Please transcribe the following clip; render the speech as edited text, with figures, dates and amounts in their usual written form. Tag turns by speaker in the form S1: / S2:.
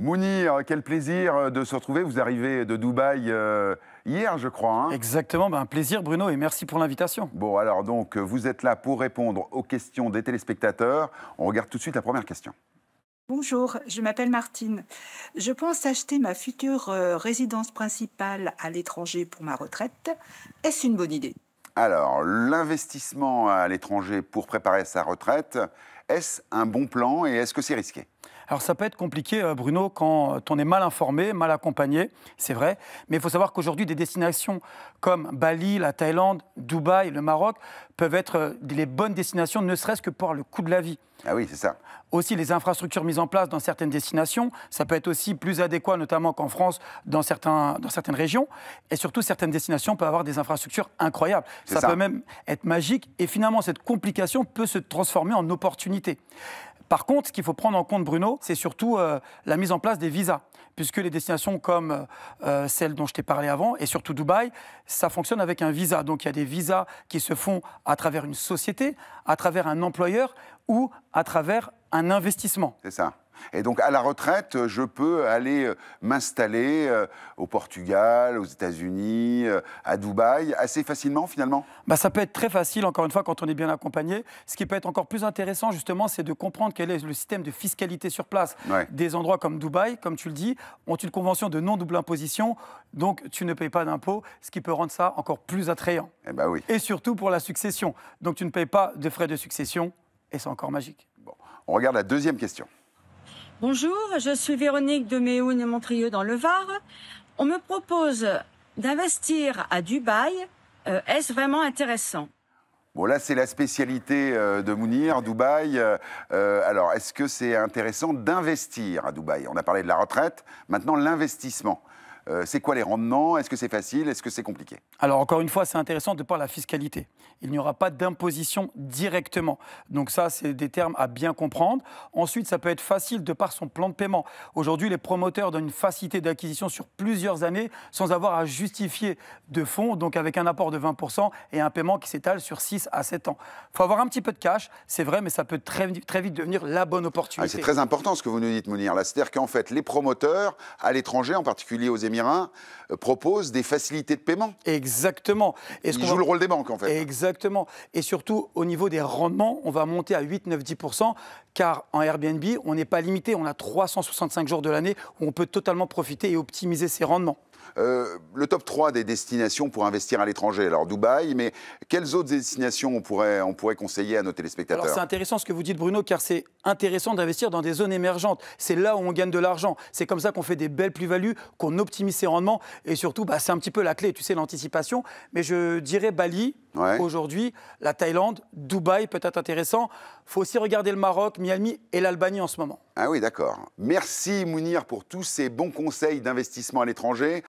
S1: Mounir, quel plaisir de se retrouver. Vous arrivez de Dubaï hier, je crois. Hein.
S2: Exactement, un plaisir Bruno et merci pour l'invitation.
S1: Bon, alors donc, vous êtes là pour répondre aux questions des téléspectateurs. On regarde tout de suite la première question.
S3: Bonjour, je m'appelle Martine. Je pense acheter ma future résidence principale à l'étranger pour ma retraite. Est-ce une bonne idée?
S1: Alors, l'investissement à l'étranger pour préparer sa retraite, est-ce un bon plan et est-ce que c'est risqué?
S2: Alors ça peut être compliqué Bruno quand on est mal informé, mal accompagné, c'est vrai. Mais il faut savoir qu'aujourd'hui des destinations comme Bali, la Thaïlande, Dubaï, le Maroc peuvent être les bonnes destinations, ne serait-ce que pour le coût de la vie.
S1: Ah oui, c'est ça.
S2: Aussi, les infrastructures mises en place dans certaines destinations, ça peut être aussi plus adéquat, notamment qu'en France, dans certaines régions. Et surtout, certaines destinations peuvent avoir des infrastructures incroyables. Ça peut même être magique. Et finalement, cette complication peut se transformer en opportunité. Par contre, ce qu'il faut prendre en compte, Bruno, c'est surtout la mise en place des visas. Puisque les destinations comme celles dont je t'ai parlé avant, et surtout Dubaï, ça fonctionne avec un visa. Donc il y a des visas qui se font à travers une société, à travers un employeur ou à travers un investissement.
S1: C'est ça. Et donc, à la retraite, je peux aller m'installer au Portugal, aux États-Unis, à Dubaï, assez facilement, finalement?
S2: Ça peut être très facile, encore une fois, quand on est bien accompagné. Ce qui peut être encore plus intéressant, justement, c'est de comprendre quel est le système de fiscalité sur place.
S1: Ouais.
S2: Des endroits comme Dubaï, comme tu le dis, ont une convention de non-double imposition, donc tu ne payes pas d'impôts, ce qui peut rendre ça encore plus attrayant.
S1: Eh ben oui.
S2: Et surtout pour la succession. Donc tu ne payes pas de frais de succession, et c'est encore magique.
S1: Bon. On regarde la deuxième question.
S4: Bonjour, je suis Véronique de Méhoun-Montrieux dans le Var. On me propose d'investir à Dubaï. Est-ce vraiment intéressant?
S1: Bon, là, c'est la spécialité de Mounir, Dubaï. Alors, est-ce que c'est intéressant d'investir à Dubaï? On a parlé de la retraite, maintenant l'investissement. C'est quoi les rendements? Est-ce que c'est facile? Est-ce que c'est compliqué?
S2: Alors, encore une fois, c'est intéressant de par la fiscalité. Il n'y aura pas d'imposition directement. Donc ça, c'est des termes à bien comprendre. Ensuite, ça peut être facile de par son plan de paiement. Aujourd'hui, les promoteurs donnent une facilité d'acquisition sur plusieurs années sans avoir à justifier de fonds, donc avec un apport de 20% et un paiement qui s'étale sur 6 à 7 ans. Il faut avoir un petit peu de cash, c'est vrai, mais ça peut très vite devenir la bonne opportunité.
S1: C'est très important ce que vous nous dites, Mounir. C'est-à-dire qu'en fait, les promoteurs, à l'étranger, en particulier aux Émirats, proposent des facilités de paiement.
S2: Exactement.
S1: Ils jouent le rôle des banques, en fait.
S2: Exactement. Et surtout, au niveau des rendements, on va monter à 8, 9, 10%, car en Airbnb, on n'est pas limité. On a 365 jours de l'année où on peut totalement profiter et optimiser ses rendements.
S1: Le top 3 des destinations pour investir à l'étranger. Alors, Dubaï, mais quelles autres destinations on pourrait conseiller à nos téléspectateurs?
S2: Alors, c'est intéressant ce que vous dites, Bruno, car c'est intéressant d'investir dans des zones émergentes. C'est là où on gagne de l'argent. C'est comme ça qu'on fait des belles plus-values, qu'on optimise ses rendements. Et surtout, c'est un petit peu la clé, tu sais, l'anticipation. Mais je dirais Bali, aujourd'hui, la Thaïlande, Dubaï peut être intéressant. Il faut aussi regarder le Maroc, Miami et l'Albanie en ce moment.
S1: Ah oui, d'accord. Merci, Mounir, pour tous ces bons conseils d'investissement à l'étranger.